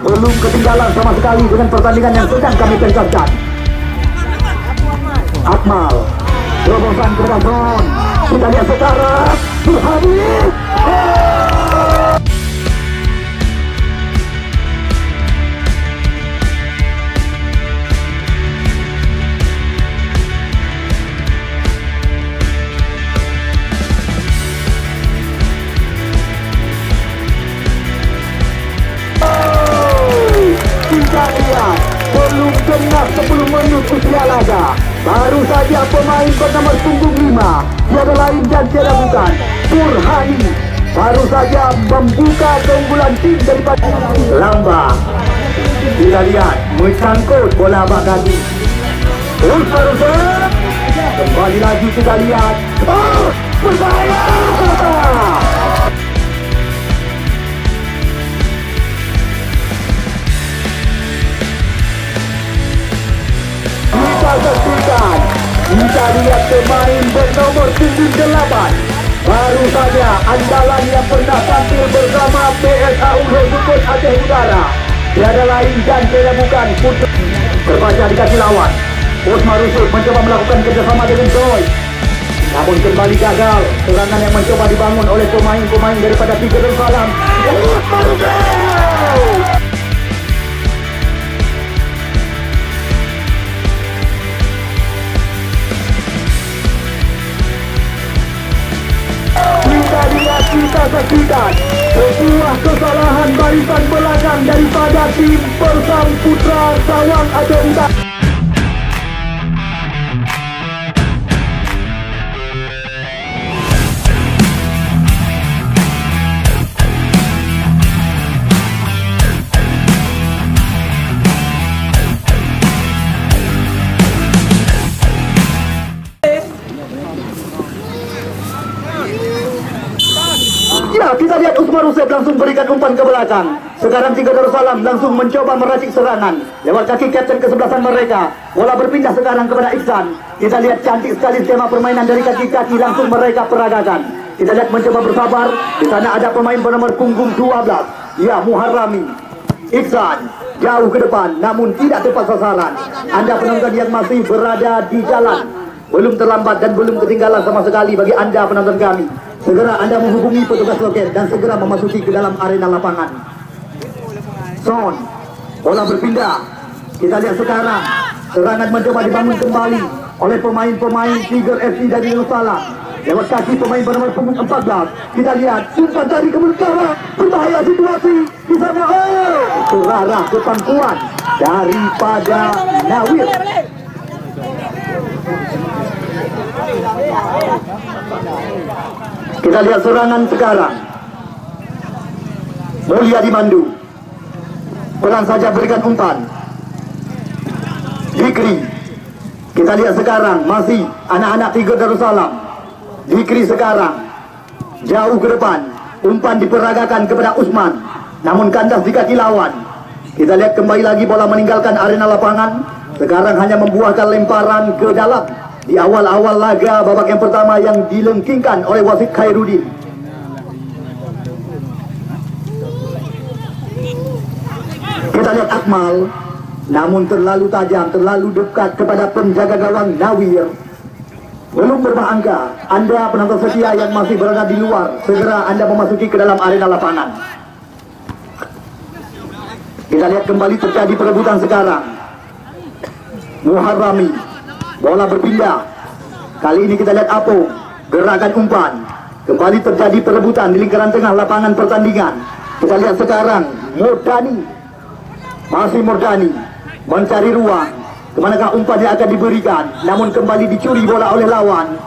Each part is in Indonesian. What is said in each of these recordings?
belum ketinggalan sama sekali dengan pertandingan yang sedang kami pentaskan. Akmal, terobosan ke Son. Kita lihat sekarang Burhani. Kita lihat belum genap 10 menit usia laga. Baru saja pemain bernomor punggung 5 tiada lain dan tiada bukan Burhani baru saja membuka keunggulan tim daripada Lamba. Kita lihat mencangkut bola abang kaki. Barusan kembali lagi kita lihat. Oh, berbahaya. Saksikan, kita lihat pemain bernomor punggung 8 baru saja andalan yang pernah tampil bersama PSA Unggul Sukun Aceh Utara tiada lain dan tiada bukan Putra. Terbaca di kaki lawan, Osmar Rusuk mencoba melakukan kerjasama dengan Joy, namun kembali gagal. Serangan yang mencoba dibangun oleh pemain-pemain daripada Tiga Darussalam. Osmar Rusuk kita saksikan sebuah kesalahan barisan belakang daripada tim Persam Putra Sawang Aceh Utara. Ya, kita lihat Usman Rusek langsung berikan umpan ke belakang. Sekarang Tiga Darussalam langsung mencoba meracik serangan lewat kaki kapten kesebelasan mereka. Bola berpindah sekarang kepada Iksan. Kita lihat cantik sekali skema permainan dari kaki-kaki langsung mereka peragakan. Kita lihat mencoba bersabar. Di sana ada pemain bernomor punggung 12. Ya, Muharrami. Iksan jauh ke depan namun tidak tepat sasaran. Anda penonton yang masih berada di jalan, belum terlambat dan belum ketinggalan sama sekali bagi Anda penonton kami. Segera Anda menghubungi petugas loket dan segera memasuki ke dalam arena lapangan. Son, bola berpindah. Kita lihat sekarang serangan mencoba dibangun kembali oleh pemain-pemain Tiger FC dari Darussalam lewat kaki pemain bernomor punggung 14. Kita lihat umpan dari kemenangan, berbahaya situasi di sana. Terarah kepangkuan daripada Nawir. Kita lihat serangan sekarang. Mulia Dimandu pelan saja berikan umpan. Dikri. Kita lihat sekarang masih anak-anak Tiga Darussalam. Dikri sekarang jauh ke depan. Umpan diperagakan kepada Usman, namun kandas di kaki lawan. Kita lihat kembali lagi bola meninggalkan arena lapangan. Sekarang hanya membuahkan lemparan ke dalam. Di awal-awal laga babak yang pertama yang dilengkingkan oleh wasit Khairuddin. Kita lihat Akmal, namun terlalu tajam, terlalu dekat kepada penjaga gawang Nawir. Belum berangka. Anda penonton setia yang masih berada di luar, segera Anda memasuki ke dalam arena lapangan. Kita lihat kembali terjadi perebutan sekarang. Muharrami, bola berpindah. Kali ini kita lihat Apo, gerakan umpan. Kembali terjadi perebutan di lingkaran tengah lapangan pertandingan. Kita lihat sekarang Murdani, masih Murdani mencari ruang. Kemanakah umpan yang akan diberikan? Namun kembali dicuri bola oleh lawan.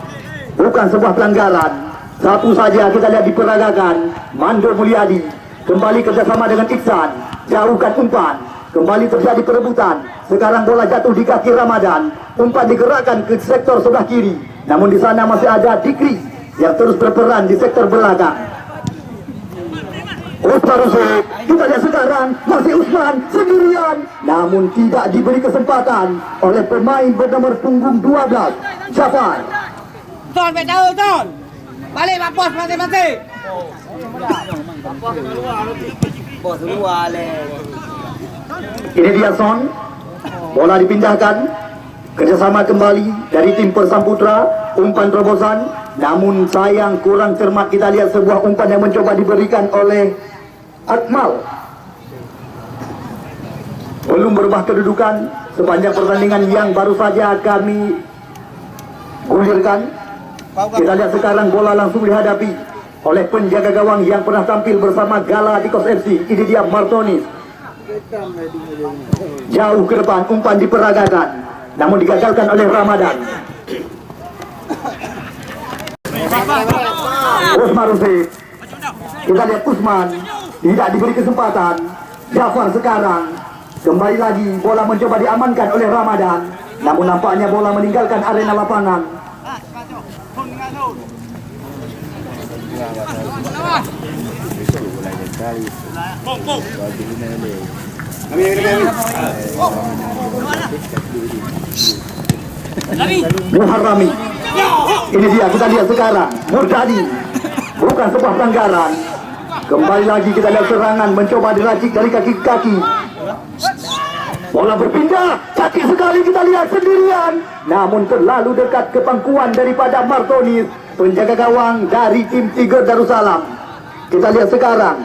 Bukan sebuah pelanggaran. Satu saja kita lihat diperagakan. Mandor Mulyadi kembali kerjasama dengan Iksan. Jauhkan umpan. Kembali terjadi perebutan. Sekarang bola jatuh di kaki Ramadan. Umpan digerakkan ke sektor sebelah kiri. Namun di sana masih ada Dikri yang terus berperan di sektor belakang. Osmar Rusuk, kita lihat sekarang masih Usman sendirian, namun tidak diberi kesempatan oleh pemain bernomor punggung 12, Jafar. Ton, jauh Ton. Balik Pak Pos, mati. Bos keluar le. Ini dia Son. Bola dipindahkan. Kerjasama kembali dari tim Persamputra. Umpan terobosan. Namun sayang kurang cermat. Kita lihat sebuah umpan yang mencoba diberikan oleh Akmal. Belum berubah kedudukan sepanjang pertandingan yang baru saja kami gulirkan. Kita lihat sekarang bola langsung dihadapi oleh penjaga gawang yang pernah tampil bersama Galacticos FC. Ini dia Martonis. Jauh ke depan umpan diperagakan, namun digagalkan oleh Ramadan. Usman Rusif. Kita lihat Usman tidak diberi kesempatan. Jafar sekarang kembali lagi, bola mencoba diamankan oleh Ramadan, namun nampaknya bola meninggalkan arena lapangan. Muharrami. Ini dia, kita lihat sekarang Murdadi. Bukan sebuah pelanggaran. Kembali lagi kita lihat serangan mencoba diracik dari kaki-kaki. Bola berpindah, kaki sekali kita lihat sendirian, namun terlalu dekat ke pangkuan daripada Martonis, penjaga gawang dari tim Tiger Darussalam. Kita lihat sekarang.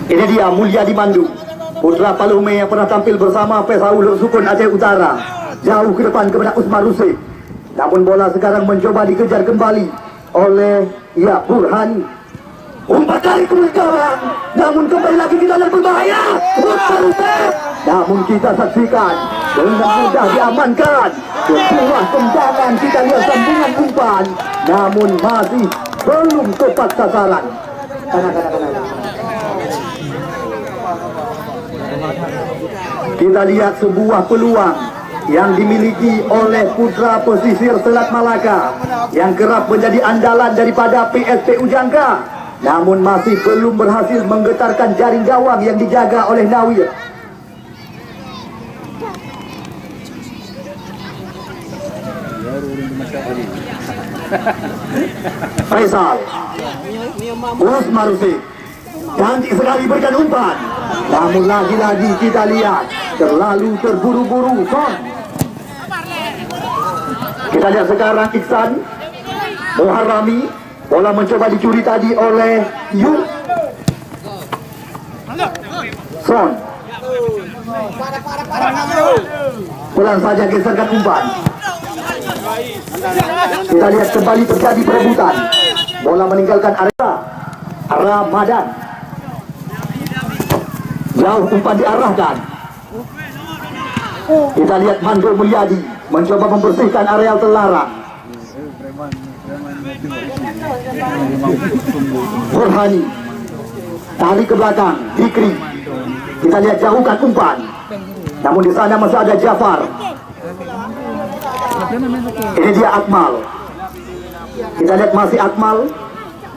Ini dia Mulyadi Mandu, putra Palume yang pernah tampil bersama Pesaul Sukun Aceh Utara. Jauh ke depan kepada Usman Rusif. Namun bola sekarang mencoba dikejar kembali oleh Burhani. Umpan kali kemudian, namun kembali lagi kita lihat berbahaya. Usman Rusif. Namun kita saksikan dengan mudah diamankan. Sebuah tendangan, kita lihat sambungan umpan, namun masih belum tepat sasaran. Kita lihat sebuah peluang yang dimiliki oleh putra pesisir Selat Malaka yang kerap menjadi andalan daripada PSPU Jangka, namun masih belum berhasil menggetarkan jaring gawang yang dijaga oleh Nawir. Faisal Usman Rusif cantik sekali berikan umpan, namun lagi-lagi kita lihat terlalu terburu-buru. Son. Kita lihat sekarang Iksan Muharrami, bola mencoba dicuri tadi oleh Yun. Son. Pelan saja geserkan umpan. Kita lihat kembali terjadi perebutan. Bola meninggalkan area. Ramadan. Jauh umpan diarahkan. Kita lihat Mandul Mulyadi mencoba membersihkan areal terlarang. Burhani tarik ke belakang. Dikri. Kita lihat jauhkan umpan, namun di sana masih ada Jafar. Ini dia Akmal. Kita lihat masih Akmal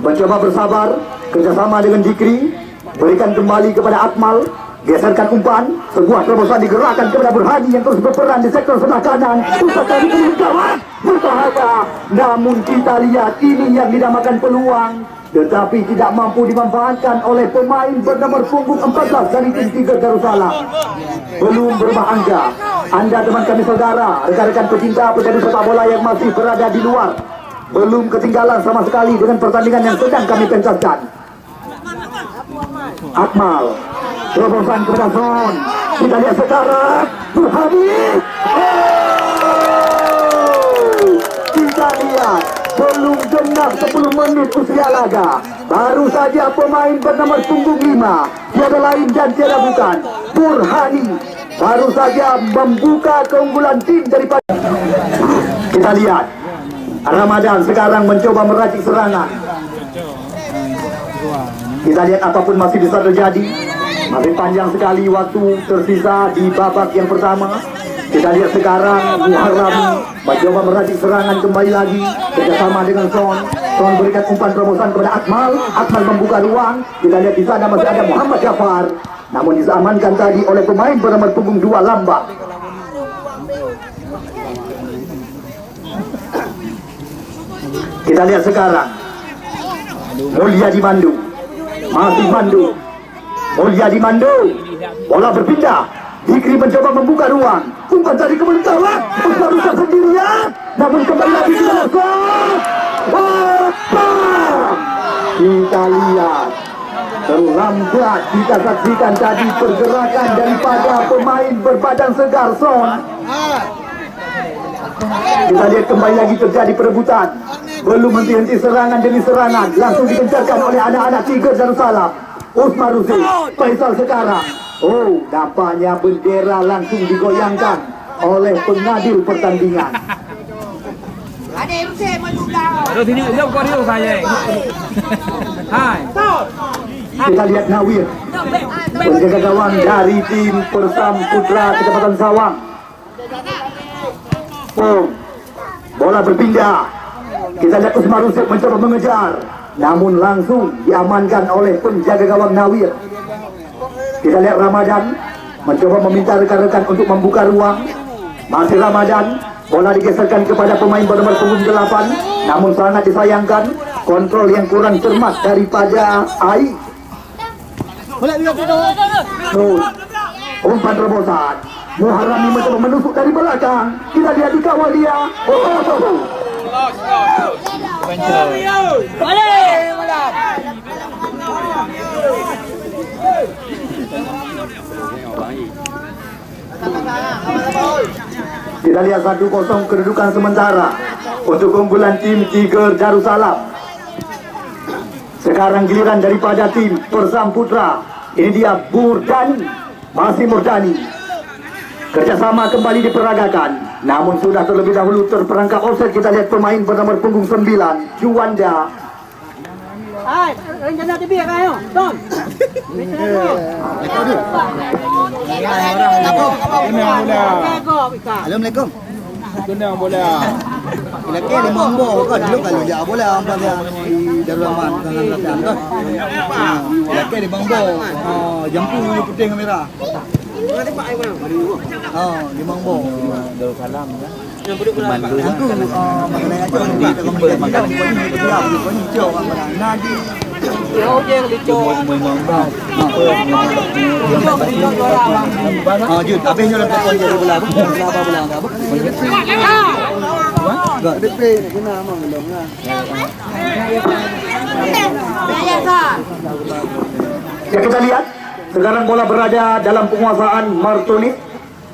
mencoba bersabar kerjasama dengan Dikri. Berikan kembali kepada Akmal. Geserkan umpan. Sebuah terobosan digerakkan kepada Burhani yang terus berperan di sektor sebelah kanan. Pusat tadi gawat berbahaya. Namun kita lihat ini yang dinamakan peluang, tetapi tidak mampu dimanfaatkan oleh pemain bernama punggung 14 dari tim Tiger Darussalam. Belum berubah angka. Anda teman kami saudara, rekan-rekan pecinta pecandu sepak bola yang masih berada di luar, belum ketinggalan sama sekali dengan pertandingan yang sedang kami pentaskan. Akmal, terobosan kepada Son. Kita lihat sekarang Burhani. Kita lihat belum genap 10 menit usia laga, baru saja pemain bernama punggung 5, tiada lain dan tiada bukan Burhani, baru saja membuka keunggulan tim daripada. Kita lihat Ramadan sekarang mencoba meracik serangan. Kita lihat apapun masih bisa terjadi. Masih panjang sekali waktu tersisa di babak yang pertama. Kita lihat sekarang Muharrami mencoba meracik serangan kembali lagi kerjasama dengan Son. Son berikan umpan terobosan kepada Akmal. Akmal membuka ruang. Kita lihat di sana masih ada Muhammad Jafar, namun diamankan tadi oleh pemain bernama punggung 2 Lambak. Kita lihat sekarang Mulia dimandu. Masih mandu. Mulia dimandu. Bola berpindah. Fikri mencoba membuka ruang. Umpan tadi ke kawan. Usman rusak sendirian. Namun kembali lagi ke dalam gol. Kita lihat. Terlambat kita saksikan tadi pergerakan daripada pemain berbadan segar Son. Kita lihat kembali lagi terjadi perebutan. Belum henti-henti serangan demi serangan. Langsung dikencarkan oleh anak-anak Tiger Darussalam. Usman Rusi, Faisal sekarang. Oh, nampaknya bendera langsung digoyangkan oleh pengadil pertandingan. Ada MC maju belakang. Aduh, sini jom kau dia saya. Hai. Kita lihat Nawir, penjaga gawang dari tim Persam Putra Kecamatan Sawang. Bola berpindah. Kita lihat Usman Rusik mencoba mengejar, namun langsung diamankan oleh penjaga gawang Nawir. Kita lihat Ramadan mencoba meminta rekan-rekan untuk membuka ruang. Masih Ramadan, bola digeserkan kepada pemain bernomor punggung 8, namun sangat disayangkan kontrol yang kurang cermat daripada Ai. Umpan terobosan. Muharrami mencoba menusuk dari belakang. Kita lihat dikawal dia. Kita lihat 1-0 kedudukan sementara untuk keunggulan tim Tiger Darussalam. Sekarang giliran daripada tim Persam Putra. Ini dia Murdani. Masih Murdani. Kerjasama kembali diperagakan. Namun sudah terlebih dahulu terperangkap offside. Kita lihat pemain bernomor punggung 9, Juanda. Hai, rencana TV kayo. Ton. Assalamualaikum. Kena bola. Laki di Mambo kan dulu kalau dia bola apa dia di Darul Aman dengan latihan kan. Laki di Mambo jampu putih merah. Di Mambo. Darul Salam kan. Aku mengenai aja kita komunikasi dia bukan hijau kan Nadi. Yo je licu. Jut, apa yang nak kau jadi bola? Bola apa bola enggak? Enggak, DP kena amang belum lah. Ya, kita lihat sekarang bola berada dalam penguasaan Martonis.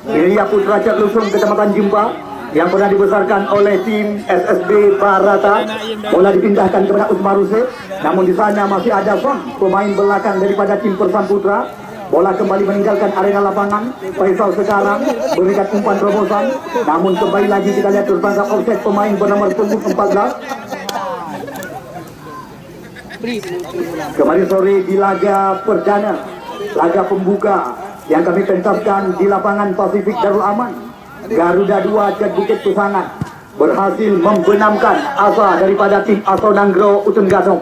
Ini dia Putra Cat Lusung Kecamatan Jimpa yang pernah dibesarkan oleh tim SSB Barata. Bola dipindahkan kepada Usman Rusik, namun di sana masih ada Son, pemain belakang daripada tim Persam Putra. Bola kembali meninggalkan arena lapangan. Faisal sekarang berikan umpan terobosan, namun kembali lagi kita lihat tertangkap offside pemain bernomor punggung 14. Kemarin sore di laga perdana, laga pembuka yang kami pentaskan di lapangan Pasifik Darul Aman, Garuda 2 Cat Bukit Pusangan berhasil membenamkan asa daripada tim Aso Nanggro Utun Gadong,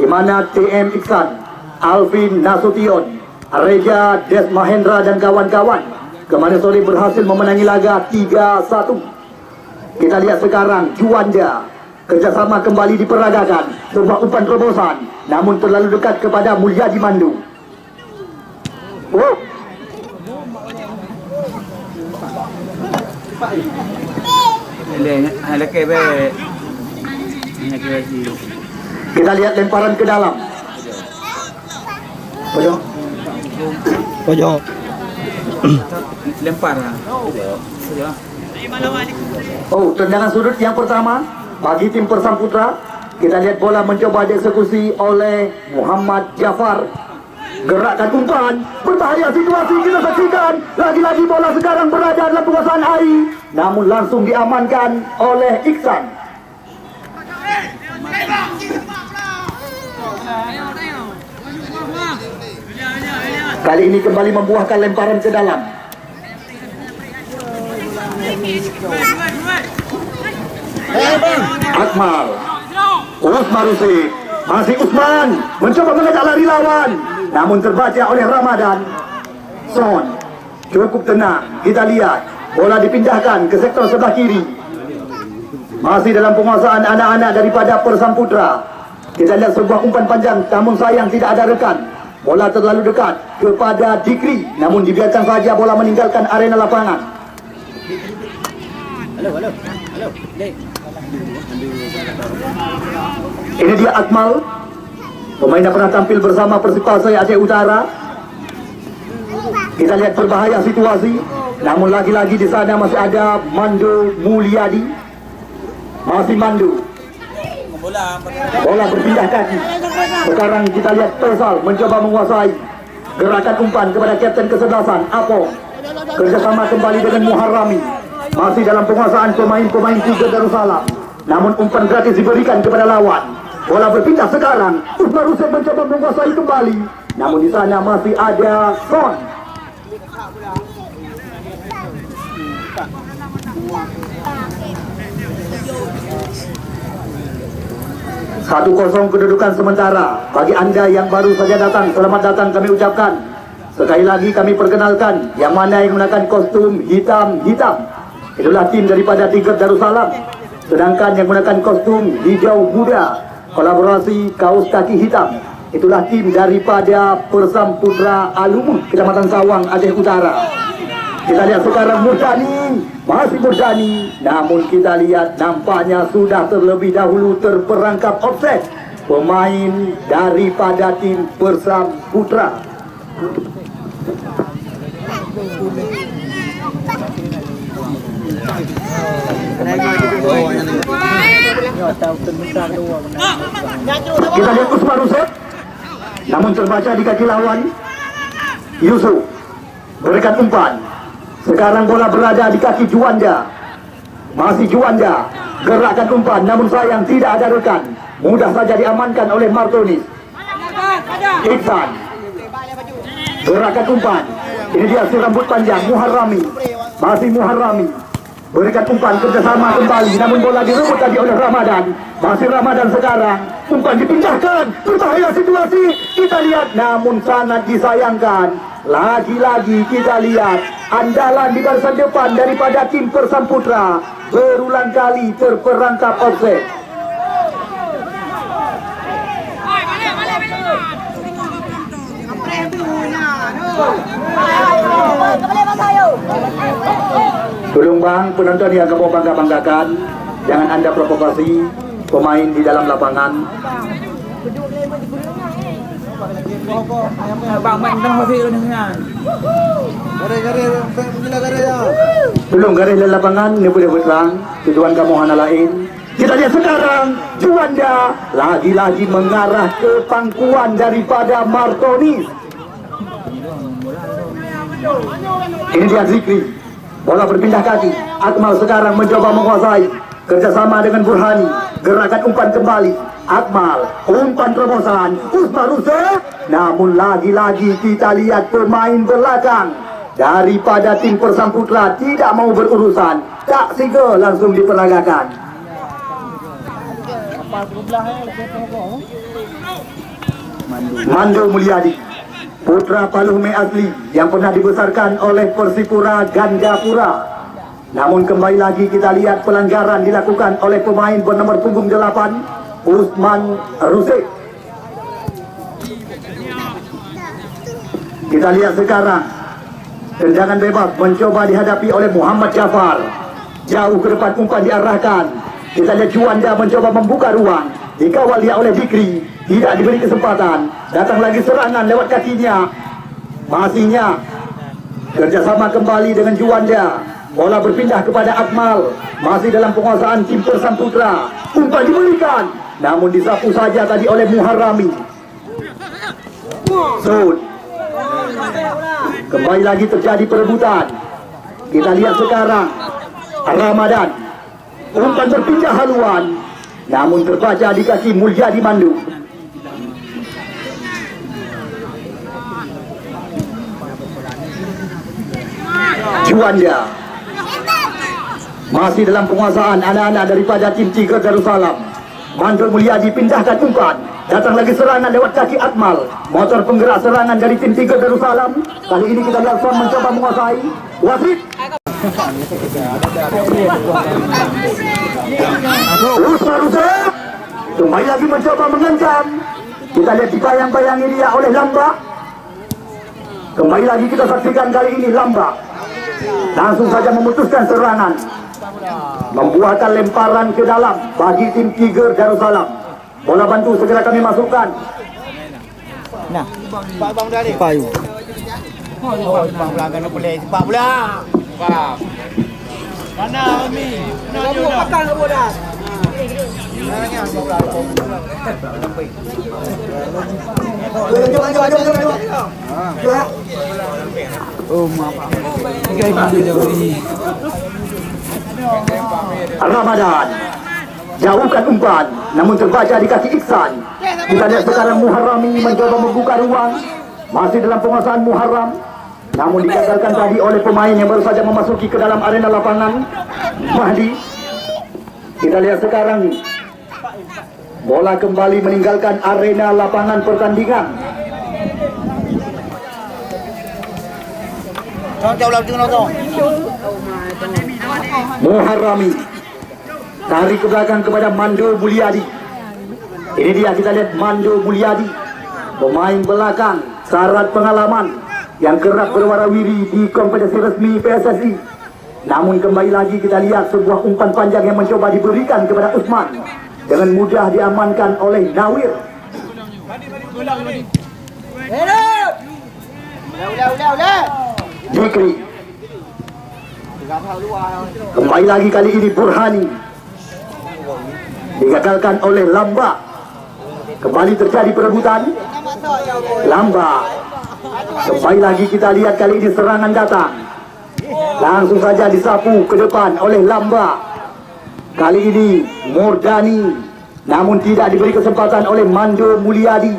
di mana TM Iksan, Alvin Nasution, Reja Des Mahendra dan kawan-kawan kemarin sore berhasil memenangi laga 3-1. Kita lihat sekarang Juanda, kerjasama kembali diperagakan. Sebuah umpan terobosan, namun terlalu dekat kepada Mulyadi Mandu. Kita lihat lemparan ke dalam. Pojok. Lempar. Tendangan sudut yang pertama bagi tim Persam Putra. Kita lihat bola mencoba dieksekusi oleh Muhammad Jafar. Gerakan umpan, berbahaya situasi kita saksikan. Lagi-lagi bola sekarang berada dalam penguasaan AI, namun langsung diamankan oleh Iksan. Kali ini kembali membuahkan lemparan ke dalam. Akmal, Usman Rusik, masih Usman mencoba mengajak lari lawan, namun terbaca oleh Ramadan. Son cukup tenang. Kita lihat bola dipindahkan ke sektor sebelah kiri. Masih dalam penguasaan anak-anak daripada Persam Putra. Kita lihat sebuah umpan panjang, namun sayang tidak ada rekan. Bola terlalu dekat kepada Dikri, namun dibiarkan saja bola meninggalkan arena lapangan. Ini dia Akmal, pemain yang pernah tampil bersama Persipasai Aceh Utara. Kita lihat berbahaya situasi, namun lagi-lagi di sana masih ada Mando Mulyadi. Masih Mando. Bola berpindah kaki. Sekarang kita lihat Faisal mencoba menguasai. Gerakan umpan kepada kapten kesebelasan Apong. Kerjasama kembali dengan Muharrami. Masih dalam penguasaan pemain-pemain Tiga Darussalam. Namun umpan gratis diberikan kepada lawan. Bola berpindah sekarang. Usman Hussein mencoba menguasai kembali. Namun di sana masih ada Son. Satu kosong kedudukan sementara. Bagi anda yang baru saja datang, selamat datang kami ucapkan. Sekali lagi kami perkenalkan, yang mana yang menggunakan kostum hitam-hitam, itulah tim daripada Tiga Darussalam. Sedangkan yang menggunakan kostum hijau muda, kolaborasi kaos kaki hitam, itulah tim daripada Persam Putra Alumun, Kecamatan Sawang, Aceh Utara. Kita lihat sekarang Murdani, masih Murdani, namun kita lihat nampaknya sudah terlebih dahulu terperangkap offset pemain daripada tim Persam Putra. Kita lihat Usman Hussein, namun terbaca di kaki lawan. Yusuf berikan umpan. Sekarang bola berada di kaki Juanda. Masih Juanda. Gerakan umpan, namun sayang tidak ada rekan. Mudah saja diamankan oleh Martonis. Iksan. Gerakan umpan. Ini dia si rambut panjang Muharrami. Masih Muharrami. Berikan umpan kerjasama kembali, namun bola direbut tadi oleh Ramadan. Masih Ramadan sekarang. Umpan dipindahkan. Berbahaya situasi. Kita lihat, namun sangat disayangkan. Lagi-lagi kita lihat andalan di barisan depan daripada tim Persam Putra berulang kali terperangkap offset. Tolong bang, penonton yang kamu bangga-banggakan, jangan anda provokasi pemain di dalam lapangan. Bang main tengah masih ni kan. Garis gila garis ya. Belum garis di lapangan, ini boleh berang. Tujuan kamu hana lain. Kita lihat sekarang Juanda lagi-lagi mengarah ke pangkuan daripada Martonis. Ini dia Zikri. Bola berpindah kaki. Akmal sekarang mencoba menguasai. Kerjasama dengan Burhani. Gerakan umpan kembali. Akmal, umpan terobosan. Usman Hussein. Namun lagi-lagi kita lihat pemain belakang daripada tim Persam Putra tidak mau berurusan. Tak siga langsung diperagakan. Mando Mulyadi, putra Paluhme asli yang pernah dibesarkan oleh Persipura Gandapura. Namun kembali lagi kita lihat pelanggaran dilakukan oleh pemain bernomor punggung 8 Usman Hussein. Kita lihat sekarang tendangan bebas mencoba dihadapi oleh Muhammad Jafar. Jauh ke depan umpan diarahkan. Kita lihat Juanda mencoba membuka ruang. Dikawal dia oleh Dikri. Tidak diberi kesempatan. Datang lagi serangan lewat kakinya. Masihnya kerjasama kembali dengan Juanda. Bola berpindah kepada Akmal. Masih dalam penguasaan tim Persam Putra. Umpan diberikan, namun disapu saja tadi oleh Muharrami. Sud. Kembali lagi terjadi perebutan. Kita lihat sekarang Ramadan. Umpan berpindah haluan, namun terbaca di kaki Mulyadi Mandu. Juanda masih dalam penguasaan anak-anak daripada tim Tiga Darussalam. Mandul Mulyadi pindahkan umpan. Datang lagi serangan lewat kaki Akmal. Motor penggerak serangan dari tim Tiga Darussalam. Kali ini kita lihat Son mencoba menguasai. Wasit. Usman Hussein. Kembali lagi mencoba mengancam. Kita lihat dibayang-bayangi dia oleh Lamba. Kembali lagi kita saksikan kali ini Lamba langsung saja memutuskan serangan, membuahkan lemparan ke dalam bagi tim Tiger Darussalam. Bola bantu segera kami masukkan. Nah, Pak Bang dah ni. Payu. Oh, Bang belakang nak boleh sepak pula. Faham. Mana Ami? Nak dia makan ke bola? Ramadan jauhkan umpan, namun terbaca di kaki Iksan. Kita lihat sekarang Muharrami mencoba membuka ruang, masih dalam penguasaan Muharram, namun digagalkan tadi oleh pemain yang baru saja memasuki ke dalam arena lapangan, Mahdi. Kita lihat sekarang bola kembali meninggalkan arena lapangan pertandingan. Muharrami tarik ke belakang kepada Mando Mulyadi. Ini dia, kita lihat Mando Mulyadi, pemain belakang syarat pengalaman yang kerap berwarawiri di kompetisi resmi PSSI. Namun kembali lagi kita lihat sebuah umpan panjang yang mencoba diberikan kepada Usman, dengan mudah diamankan oleh Nawir. Jikri. Kembali lagi kali ini Burhani, digagalkan oleh Lamba. Kembali terjadi perebutan. Lamba. Kembali lagi kita lihat kali ini serangan datang. Langsung saja disapu ke depan oleh Lamba. Kali ini Mordani, namun tidak diberi kesempatan oleh Mando Mulyadi.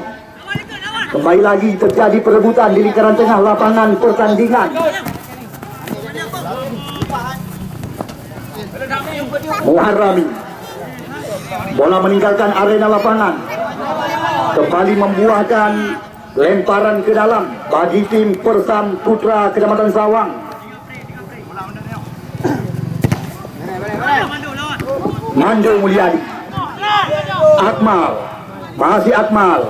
Kembali lagi terjadi perebutan di lingkaran tengah lapangan pertandingan. Muharrami, bola meninggalkan arena lapangan, kembali membuahkan lemparan ke dalam bagi tim Persam Putra Kecamatan Sawang. Mando Mulyadi, Akmal, masih Akmal.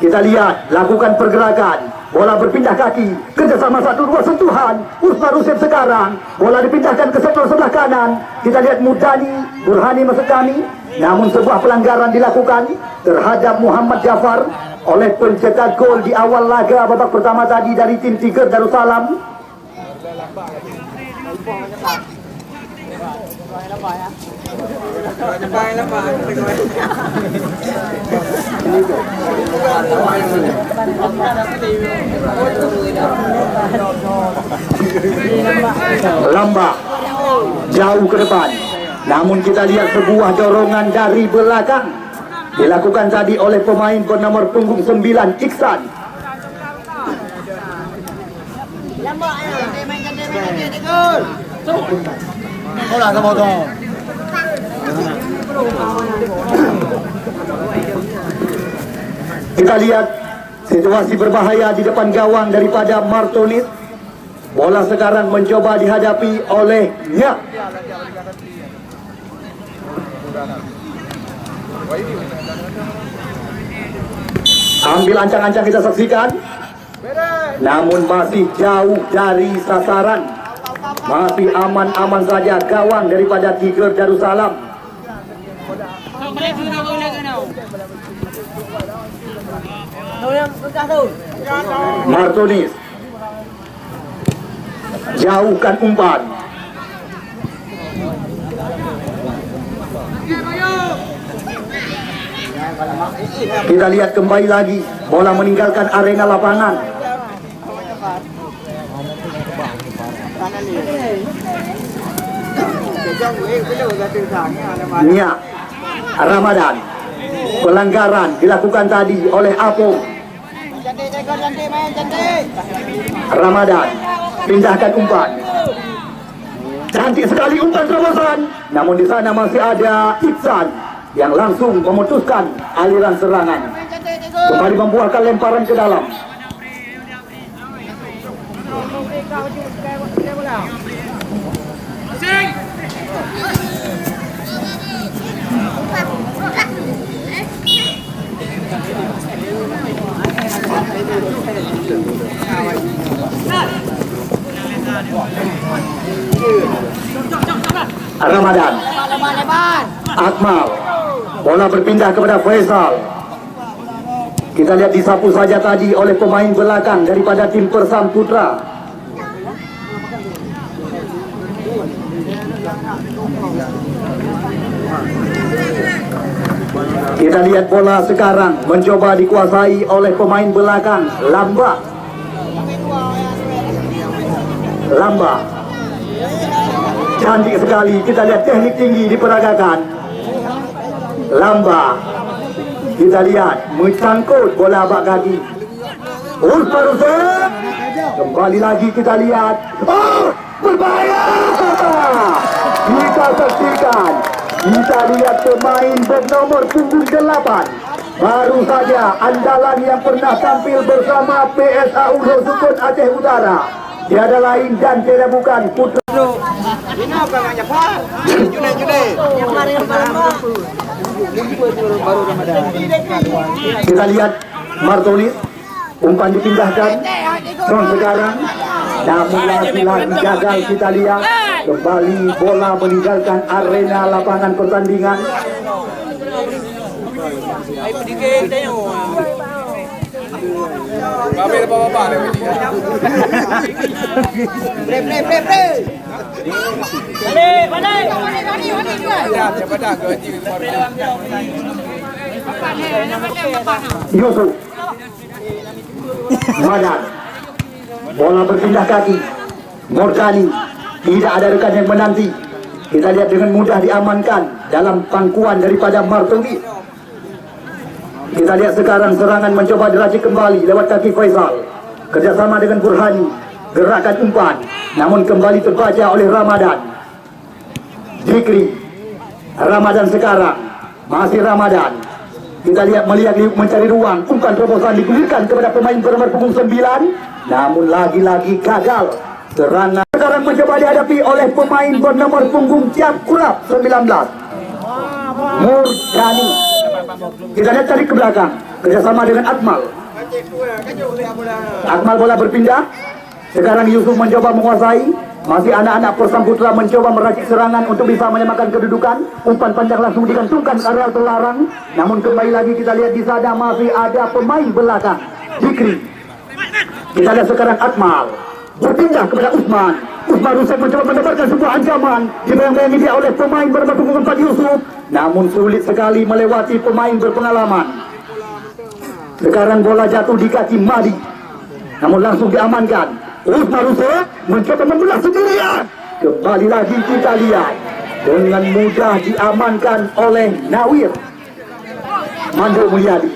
Kita lihat lakukan pergerakan, bola berpindah kaki, kerjasama 1-2 sentuhan. Usman Rusif sekarang, bola dipindahkan ke sektor sebelah kanan. Kita lihat Mudani, Burhani masuk kami, namun sebuah pelanggaran dilakukan terhadap Muhammad Jafar oleh pencetak gol di awal laga babak pertama tadi dari tim Tiger Darussalam. Lamba jauh ke depan, namun kita lihat sebuah dorongan dari belakang dilakukan tadi oleh pemain bernomor punggung 9 Iksan. Bola ke bawah. Kita lihat situasi berbahaya di depan gawang daripada Martonis. Bola sekarang mencoba dihadapi oleh Nyak. Ambil ancang-ancang kita saksikan, namun masih jauh dari sasaran. Masih aman-aman saja gawang daripada Tiger Darussalam. Martonis jauhkan umpan. Kita lihat kembali lagi bola meninggalkan arena lapangan. Nia Ramadan, pelanggaran dilakukan tadi oleh Apung. Ramadan pindahkan umpan. Cantik sekali umpan terobosan, namun di sana masih ada Iksan yang langsung memutuskan aliran serangan. Kembali membuahkan lemparan ke dalam. Ramadan, Akmal, bola berpindah kepada Faisal. Kita lihat disapu saja tadi oleh pemain belakang daripada tim Persam Putra. Kita lihat bola sekarang mencoba dikuasai oleh pemain belakang Lamba. Cantik sekali, kita lihat teknik tinggi diperagakan. Lamba, kita lihat mencangkut bola bak kaki. Usman Hussein, kembali lagi kita lihat. Oh, berbahaya! Kita saksikan, kita lihat pemain bernomor punggung 8. Baru saja andalan yang pernah tampil bersama PSA Ulo Sukun Aceh Utara. Tiada lain dan tiada bukan Putra. Kita lihat Martonis, umpan dipindahkan. Son sekarang, namun lagi-lagi gagal kita lihat. Kembali bola meninggalkan arena lapangan pertandingan. Yusuf Madan, bola berpindah kaki. Morgani, tidak ada rekan yang menanti. Kita lihat dengan mudah diamankan dalam pangkuan daripada Martoni. Kita lihat sekarang serangan mencoba diracik kembali lewat kaki Faisal. Kerjasama dengan Burhani, gerakan umpan, namun kembali terbaca oleh Ramadan. Zikri, Ramadan sekarang, masih Ramadan. Kita lihat melihat mencari ruang, umpan terobosan digulirkan kepada pemain bernomor punggung 9, namun lagi-lagi gagal. Serangan sekarang mencoba dihadapi oleh pemain bernomor punggung Tiap Kurap 19, Murjani. Kita lihat cari ke belakang, kerjasama dengan Akmal. Akmal bola berpindah. Sekarang Yusuf mencoba menguasai. Masih anak-anak Persam Putra mencoba meracik serangan untuk bisa menyamakan kedudukan. Umpan panjang langsung digantungkan ke area terlarang. Namun kembali lagi kita lihat di sana masih ada pemain belakang, Zikri. Kita lihat sekarang Akmal berpindah kepada Usman. Usman Hussein mencoba mendapatkan sebuah ancaman. Dibayang-bayangi dia oleh pemain bernomor punggung 4 Yusuf. Namun sulit sekali melewati pemain berpengalaman. Sekarang bola jatuh di kaki Madi. Namun langsung diamankan. Usman Hussein mencoba membelah sendirian. Kembali lagi kita lihat. Dengan mudah diamankan oleh Nawir Mando Mulyadi.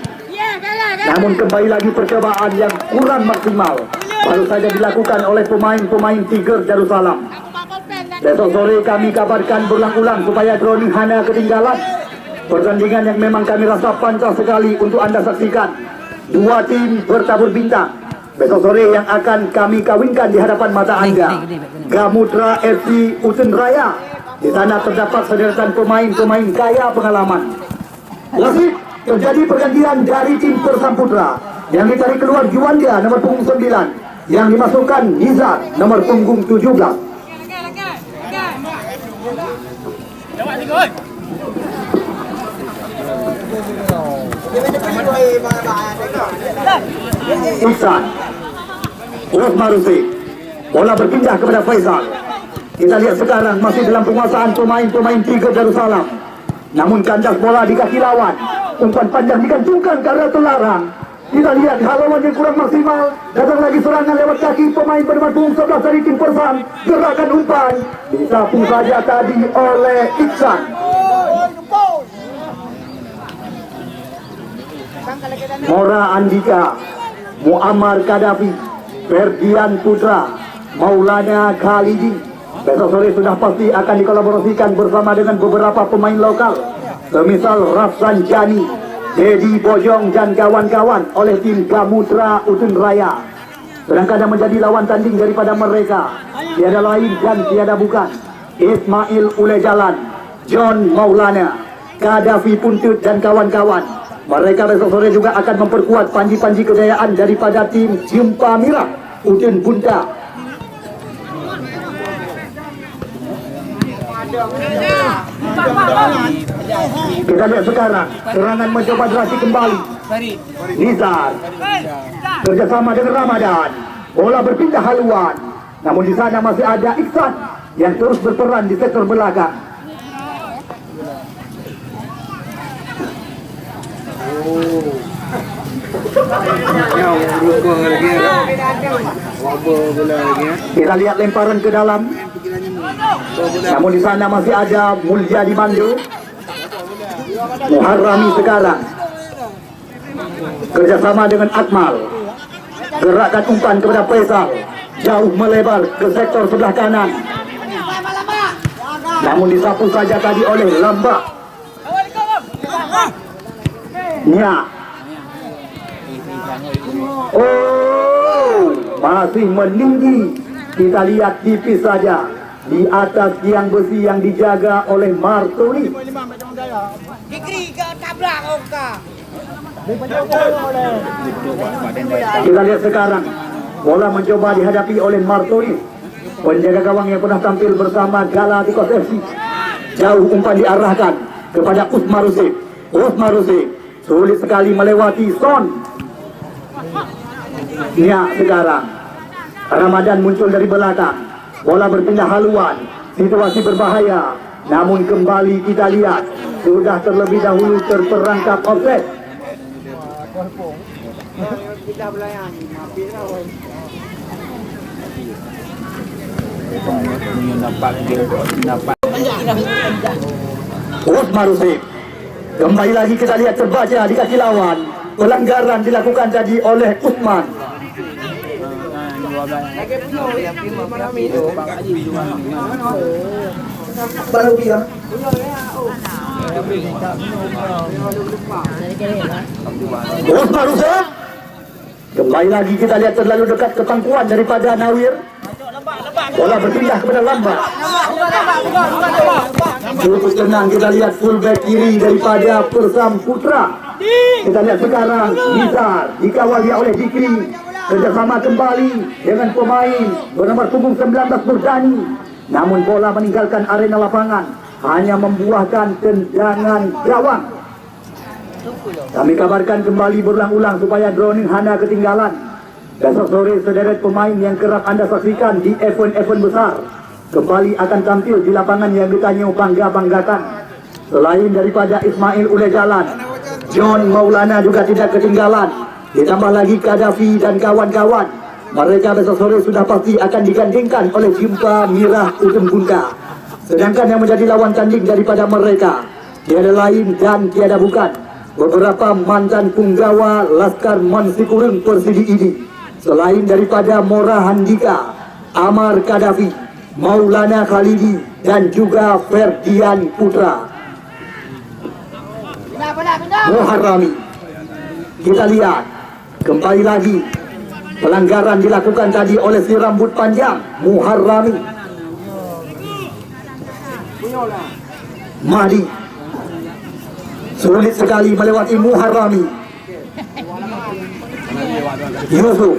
Namun kembali lagi percobaan yang kurang maksimal. Baru saja dilakukan oleh pemain-pemain Tiger Darussalam. Besok sore kami kabarkan berulang-ulang supaya drone hanya ketinggalan. Pertandingan yang memang kami rasa pantas sekali untuk Anda saksikan. Dua tim bertabur bintang. Besok sore yang akan kami kawinkan di hadapan mata Anda. Gamutra FC Usun Raya. Di sana terdapat sederetan pemain-pemain kaya pengalaman. Wasit, terjadi pergantian dari tim Persam Putra. Yang ditarik keluar Juanda nomor punggung 9. Yang dimasukkan Nizar nomor punggung 17. Iksan Usman Hussein, bola berpindah kepada Faisal. Kita lihat sekarang masih dalam penguasaan pemain-pemain Tiger Darussalam. Namun kandas bola di kaki lawan. Umpan panjang digantungkan karena terlarang. Kita lihat haluan yang kurang maksimal. Datang lagi serangan lewat kaki pemain bernomor punggung 11 dari tim Persam. Gerakan umpan disapu saja tadi oleh Iksan. Mora Andika, Muammar Kadafi, Ferdian Putra, Maulana Khalidi. Besok sore sudah pasti akan dikolaborasikan bersama dengan beberapa pemain lokal. Semisal Rafsan Jani, Dedi Bojong dan kawan-kawan oleh tim Gamutra Usun Raya. Sedangkan yang menjadi lawan tanding daripada mereka tiada lain dan tiada bukan Ismail Ulejalan, John Maulana, Kadafi Puntut dan kawan-kawan. Mereka besok sore juga akan memperkuat panji-panji kejayaan daripada tim Jumpa Mirah Udin Bunda. Kita lihat sekarang serangan mencoba drastik kembali. Nizar kerjasama dengan Ramadan, bola berpindah haluan, namun di sana masih ada Iksan yang terus berperan di sektor belakang. Kita lihat lemparan ke dalam, namun di sana masih ada Mulyadi Mandu. Muharrami sekarang kerjasama dengan Akmal, gerakan umpan kepada Faisal, jauh melebar ke sektor sebelah kanan, namun disapu saja tadi oleh Lamba. Nya, oh, masih meninggi. Kita lihat tipis saja di atas tiang besi yang dijaga oleh Martoni. Kita lihat sekarang bola mencoba dihadapi oleh Martoni, penjaga gawang yang pernah tampil bersama Galacticos FC. Jauh umpan diarahkan kepada Usmar Rusif. Usmar Rusif sulit sekali melewati Son. Ya, sekarang Ramadan muncul dari belakang, bola berpindah haluan, situasi berbahaya, namun kembali kita lihat sudah terlebih dahulu terperangkap offset. Usmar Rusif kembali lagi kita lihat terbaca di kaki lawan. Pelanggaran dilakukan tadi oleh Usman. Usman Rusif kembali lagi kita lihat terlalu dekat ke pangkuan daripada Nawir. Bola berpindah kepada Lamba. Cukup tenang kita lihat fullback kiri daripada Persam Putra. Kita lihat sekarang Nizar dikawal dia oleh Dikri. Kerjasama kembali dengan pemain bernomor punggung 19 Murdani. Namun bola meninggalkan arena lapangan, hanya membuahkan tendangan gawang. Kami kabarkan kembali berulang-ulang supaya droning hana ketinggalan. Besok sore sederet pemain yang kerap anda saksikan di event-event besar kembali akan tampil di lapangan yang ditanya bangga-banggakan. Selain daripada Ismail Ulejalan, John Maulana juga tidak ketinggalan. Ditambah lagi Kadafi dan kawan-kawan. Mereka besok sore sudah pasti akan digandingkan oleh Jumpa Mirah Udin Bunda. Sedangkan yang menjadi lawan tanding daripada mereka tiada lain dan tiada bukan beberapa mantan punggawa Laskar Mansikurung Persidi ini. Selain daripada Mora Handika, Amar Kadafi, Maulana Khalidi dan juga Ferdian Putra. Muharrami. Kita lihat kembali lagi pelanggaran dilakukan tadi oleh si rambut panjang Muharrami. Mahdi sulit sekali melewati Muharrami. Yusuf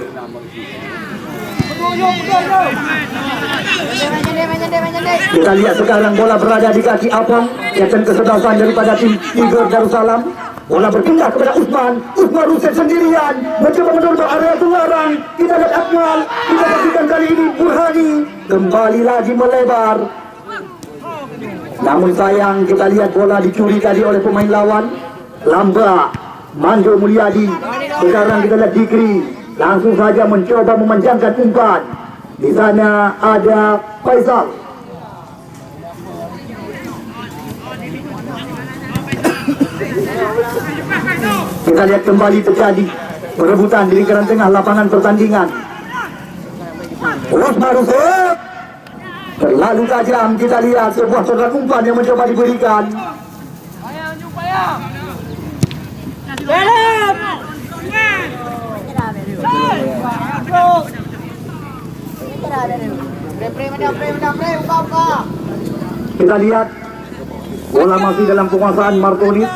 kita lihat sekarang bola berada di kaki Abang, kapten kesebelasan daripada tim Tiger Darussalam. Bola berpindah kepada Usman. Usman Rusif sendirian mencoba mendorong area terlarang. Kita lihat Akmal, kita saksikan kali ini Burhani kembali lagi melebar. Namun sayang kita lihat bola dicuri tadi oleh pemain lawan. Lamba, Manjo Mulyadi. Sekarang kita lihat Dikri langsung saja mencoba memanjangkan umpan. Di sana ada Faisal. Kita lihat kembali terjadi perebutan di lingkaran tengah lapangan pertandingan. Usmar Rusif terlalu tajam. Kita lihat sebuah serangan umpan yang mencoba diberikan. Kita lihat bola masih dalam penguasaan Martonis.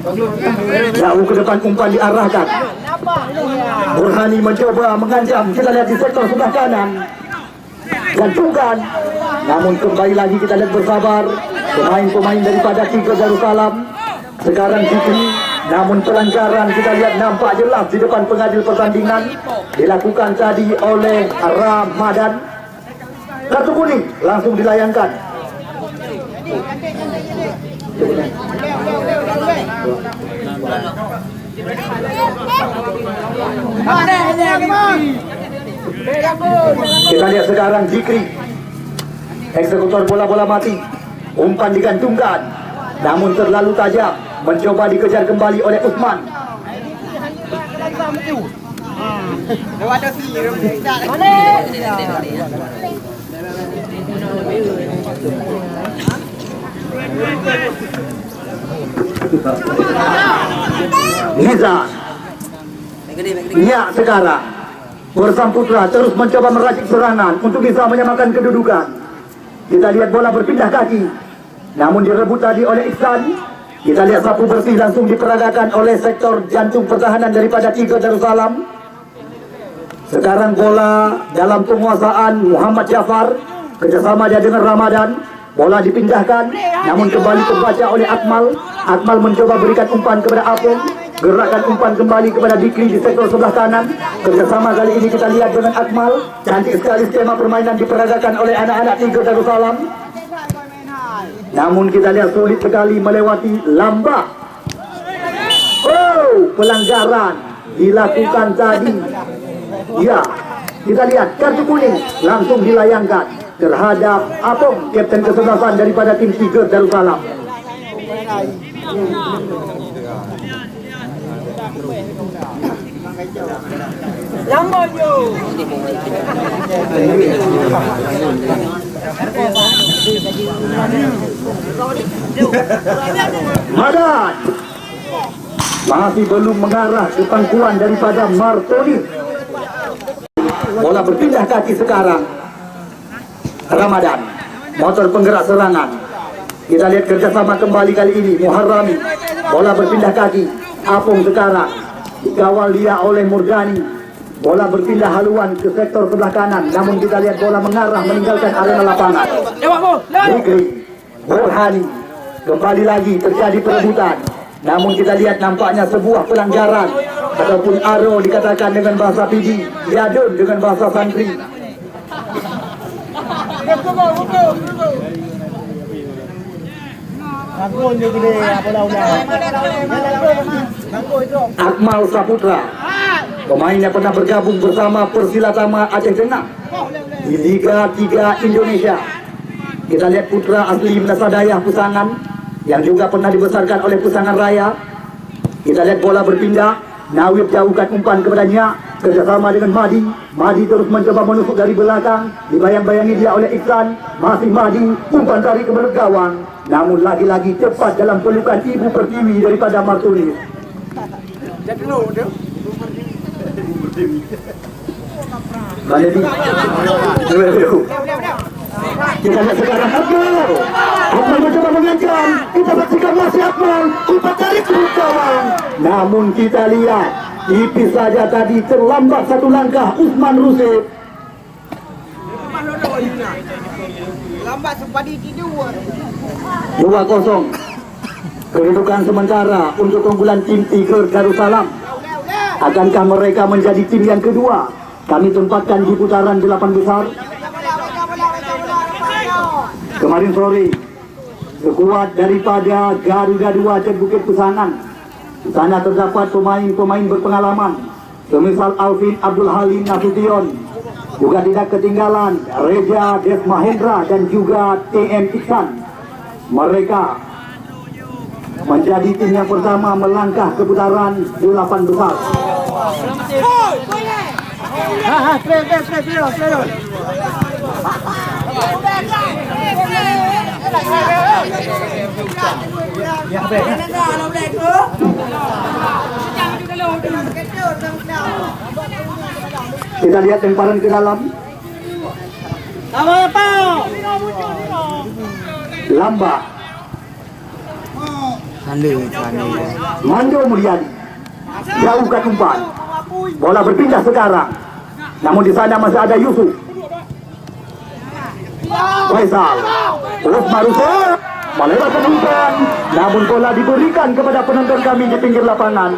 Jauh ke depan umpan diarahkan. Burhani mencoba mengancam. Kita lihat di sektor sebelah kanan. Gantungan. Namun kembali lagi kita lihat bersabar. Pemain-pemain daripada Tigor Darussalam. Sekarang Zikri. Namun pelanggaran kita lihat nampak jelas di depan pengadil pertandingan. Dilakukan tadi oleh Ramadan. Kartu kuning langsung dilayangkan. Kita lihat sekarang Zikri, eksekutor bola-bola mati. Umpan digantungkan, namun terlalu tajam. Mencoba dikejar kembali oleh Usman. Niza. Ya, sekarang Persam Putra terus mencoba meracik serangan untuk bisa menyamakan kedudukan. Kita lihat bola berpindah kaki, namun direbut tadi oleh Iksan. Kita lihat sapu bersih langsung diperagakan oleh sektor jantung pertahanan daripada Tigor Darussalam. Sekarang bola dalam penguasaan Muhammad Jafar, kerjasama dia dengan Ramadan. Bola dipindahkan, namun kembali terbaca oleh Akmal. Akmal mencoba berikan umpan kepada Apung. Gerakan umpan kembali kepada Dikri di sektor sebelah kanan. Kerjasama kali ini kita lihat dengan Akmal. Cantik sekali skema permainan diperagakan oleh anak-anak Tigor Darussalam. Namun kita lihat sulit sekali melewati Lamba. Oh, pelanggaran dilakukan tadi. Ya, kita lihat kartu kuning langsung dilayangkan terhadap Apung, kapten kesebelasan daripada tim Tigor Darussalam. Madan masih belum mengarah ke pangkuan daripada Martoni. Bola berpindah kaki sekarang. Ramadan, motor penggerak serangan. Kita lihat kerjasama kembali kali ini. Muharrami, bola berpindah kaki. Apung sekarang dikawal dia oleh Murgani. Bola berpindah haluan ke sektor sebelah kanan. Namun kita lihat bola mengarah meninggalkan arena lapangan. Zikri, Burhani, kembali lagi terjadi perebutan. Namun kita lihat nampaknya sebuah pelanggaran ataupun aro dikatakan dengan bahasa Pidi, Yadun dengan bahasa Santri. Akmal Saputra, pemainnya pernah bergabung bersama Persilatama Aceh Tengah di Liga 3 Indonesia. Kita lihat putra asli Menasadayah Pusangan yang juga pernah dibesarkan oleh Pusangan Raya. Kita lihat bola berpindah. Nawib jauhkan umpan kepadanya, kerjasama dengan Mahdi. Mahdi terus mencoba menusuk dari belakang, dibayang-bayangi dia oleh Iksan. Masih Mahdi, umpan tarik ke belut gawang. Namun lagi-lagi cepat dalam pelukan ibu pertiwi daripada Martoni. Kita lihat sekarang Akmal mencoba mengancam. Kita saksikan masih Akmal, umpan tarik ke belut gawang. Namun kita lihat tipis saja tadi, terlambat satu langkah Usman Rusif. Lambat sepadi tidur. 2-0 kedudukan sementara untuk keunggulan tim Tigor Darussalam. Akankah mereka menjadi tim yang kedua? Kami tempatkan di putaran 8 besar. Kemarin sore sekuat daripada Garuda 2 Cek Bukit Pusangan. Di sana terdapat pemain-pemain berpengalaman semisal Alvin Abdul Halim Nasution. Juga tidak ketinggalan Reza Des Mahendra dan juga TM Iksan. Mereka menjadi tim yang pertama melangkah ke putaran 8 besar. Kita lihat temparan ke dalam. Lamba Mando Mulyadi jauhkan umpan. Bola berpindah sekarang. Namun di sana masih ada Yusuf. Faisal. Usman Hussein melewatkan umpan. Namun bola diberikan kepada penonton kami di pinggir lapangan.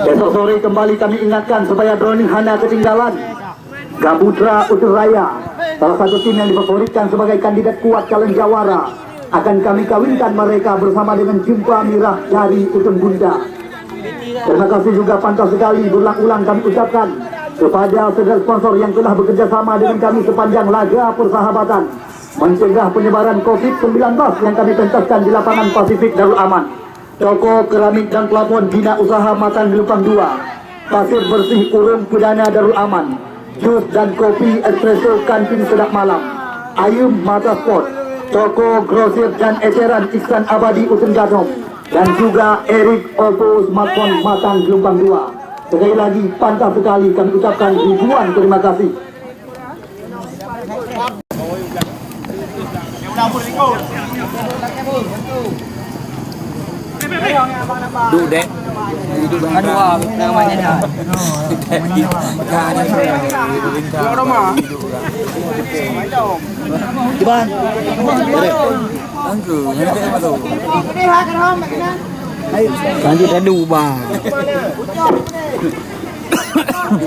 Besok sore kembali kami ingatkan supaya drowning hana ketinggalan. Gabutra Uturaya, salah satu tim yang difavoritkan sebagai kandidat kuat calon jawara, akan kami kawinkan mereka bersama dengan Jumpa Mirah dari Utun Bunda. Terima kasih juga pantas sekali berulang-ulang kami ucapkan kepada saudara sponsor yang telah bekerja sama dengan kami sepanjang laga persahabatan mencegah penyebaran COVID-19 yang kami pentaskan di lapangan Pasifik Darul Aman. Toko keramik dan plafon Bina Usaha Matan Gelupang 2, pasir bersih Urung Pidana Darul Aman, jus dan kopi espresso kantin sedap malam, Ayum Mata Sport, toko grosir dan eceran Iksan Abadi Utun Gadong, dan juga Erik Oppo Smartphone Matan Gelupang 2. Sekali lagi pantas sekali kami ucapkan ribuan terima kasih. Dudek. Aduh, namanya dah. Iban. Lanjut adu bang.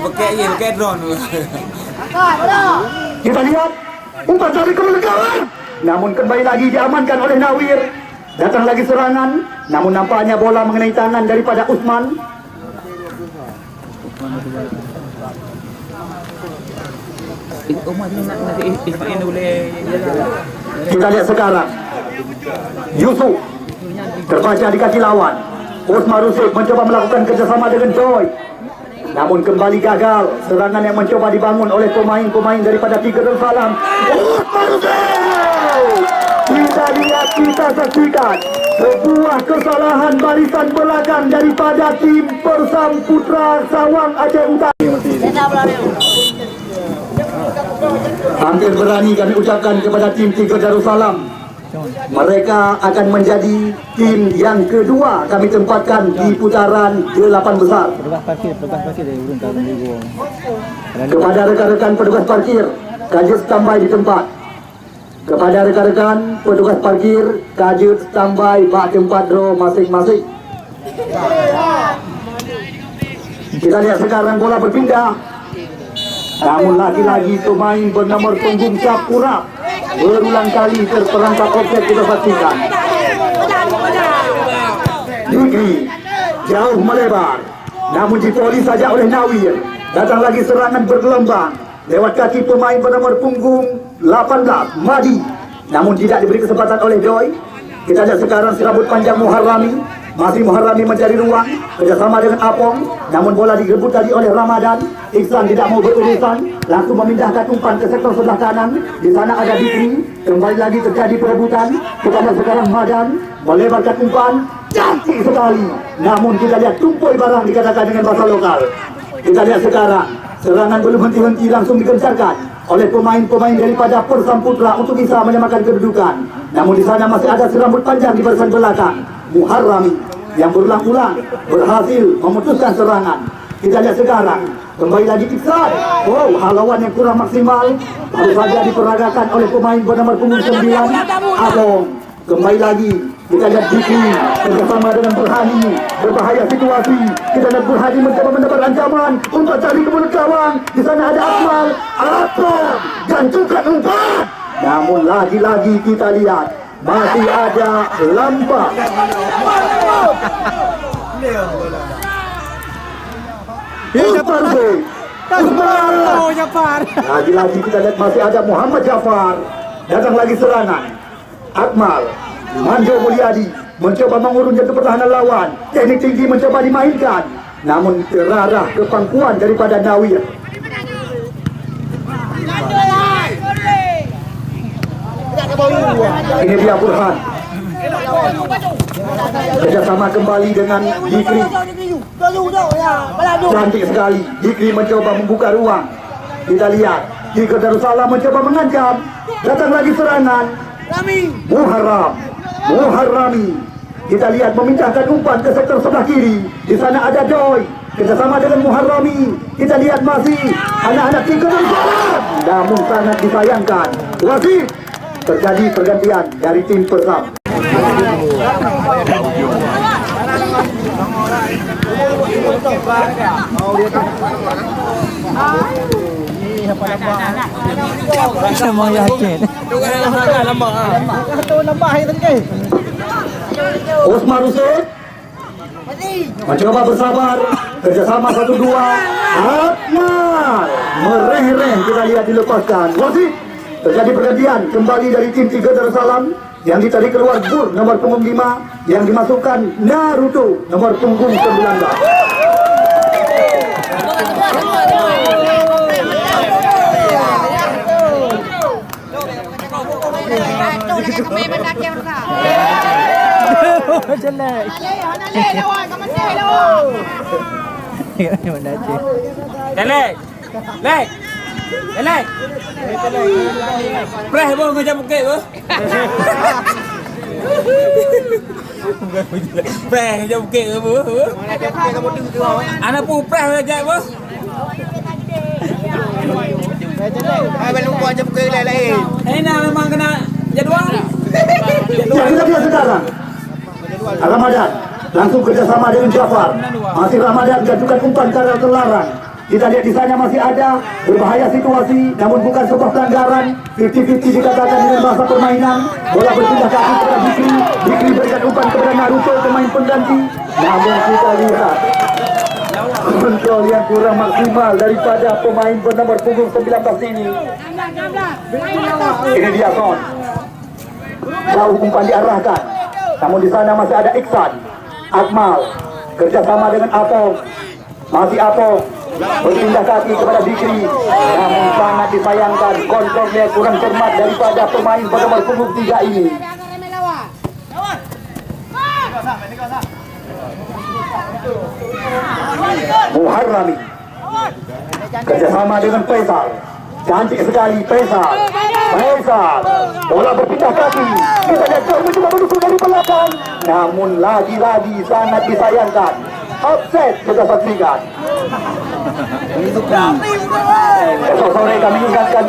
Pakai drone. Kita lihat umpan dari kemerdekaan, namun kembali lagi diamankan oleh Nawir. Datang lagi serangan, namun nampaknya bola mengenai tangan daripada Usman. Kita lihat sekarang Yusuf terbaca di kaki lawan. Usman Rusif mencoba melakukan kerjasama dengan Joy, namun kembali gagal. Serangan yang mencoba dibangun oleh pemain-pemain daripada Tiga Darussalam. Usman Rusif, kita lihat, kita saksikan sebuah kesalahan barisan belakang daripada tim Persam Putra Sawang Aceh Utara. Hampir berani kami ucapkan kepada tim Tiga Darussalam, mereka akan menjadi tim yang kedua kami tempatkan di putaran ke-8 besar. Kepada rekan-rekan petugas parkir, kajut standby di tempat. Kepada rekan-rekan petugas parkir, kajut standby bak tempat draw masing-masing. Kita lihat sekarang bola berpindah, namun lagi-lagi pemain bernomor punggung Capura berulang kali terperangkap offset. Kita saksikan Diki jauh melebar, namun dipoli saja oleh Nawir. Datang lagi serangan bergelombang lewat kaki pemain bernomor punggung 18 Madi, namun tidak diberi kesempatan oleh Joy. Kita lihat sekarang serabut panjang Muharrami. Masih Muharrami mencari ruang kerjasama dengan Apong, namun bola direbut tadi oleh Ramadan. Iksan tidak mau berurusan, langsung memindahkan umpan ke sektor sebelah kanan. Di sana ada Dikri, kembali lagi terjadi perebutan. Kita lihat sekarang Madan melebarkan umpan, cantik sekali. Namun kita lihat tumpuai barang dikatakan dengan bahasa lokal. Kita lihat sekarang serangan belum henti-henti, langsung digencarkan oleh pemain-pemain daripada Persam Putra untuk bisa menyamakan kedudukan. Namun di sana masih ada serambut panjang di barisan belakang. Muharrami yang berulang-ulang berhasil memutuskan serangan. Kita lihat sekarang kembali lagi Iksan. Oh, halauan yang kurang maksimal baru saja diperagakan oleh pemain bernomor punggung 9 Abong. Kembali lagi kita lihat Diki bersama dengan Burhani, berbahaya situasi. Kita lihat Burhani mencoba mendapat ancaman untuk cari ke mulut gawang. Di sana ada Akmal, Abong gantungan umpan. Namun lagi-lagi kita lihat masih ada Lampa. Lagi-lagi kita lihat masih ada Muhammad Jafar. Datang lagi serangan. Akmal, Manjo Mulyadi mencoba mengurung jantung pertahanan lawan. Teknik tinggi mencoba dimainkan, namun terarah ke pangkuan daripada Nawir. Ini dia Burhan. Kerjasama kembali dengan Dikri. Cantik sekali. Dikri mencoba membuka ruang. Kita lihat Tiga Darussalam mencoba mengancam. Datang lagi serangan. Muharrami. Kita lihat memindahkan umpan ke sektor sebelah kiri. Di sana ada Joy. Kerjasama dengan Muharrami. Kita lihat masih anak-anak Tingkat Darussalam. Namun sangat disayangkan. Wasit. Terjadi pergantian dari tim Persam. Semua yakin. Osmar Hussein mencoba bersabar, kerjasama 1-2. Akmal mereh-reh, kita lihat dilepaskan. Wasit, terjadi pergantian kembali dari tim Tiga Darussalam yang ditarik keluar Bur nomor punggung 5 yang dimasukkan Naruto nomor punggung 19. Jelek. Jelek. Lek. Jelek. Preh bo ngajak bukit bo. Preh ngajak bukit bo. Anak pu preh ngajak bo. Belum buat aja bukit lain. Ini memang kena jadual. Ya, kita lihat sekarang Ramadan langsung kerjasama dengan Jafar. Masih Ramadan mengajukan umpan ke arah terlarang. Kita lihat di sana masih ada berbahaya situasi, namun bukan sebuah pelanggaran. 50-50 dikatakan dengan bahasa permainan. Bola berpindah kaki kepada Bikri. Bikri berikan umpan kepada Naruto, pemain pengganti. Namun kita lihat kontrol yang kurang maksimal daripada pemain bernomor punggung 19 ini. Ini dia Son. Jauh umpan diarahkan. Namun di sana masih ada Iksan, Akmal, kerjasama dengan Apong. Masih Apong berpindah kaki kepada Bikri. Namun sangat disayangkan, kontrolnya kurang cermat daripada pemain bernomor punggung 3 ini. Muharrami kerjasama dengan Faisal. Cantik sekali Faisal. Bola berpindah kaki. Kita lihat Joy mencoba menusuk dari belakang. Namun lagi-lagi sangat disayangkan. Offset kita saksikan. Esok sore kami ingatkan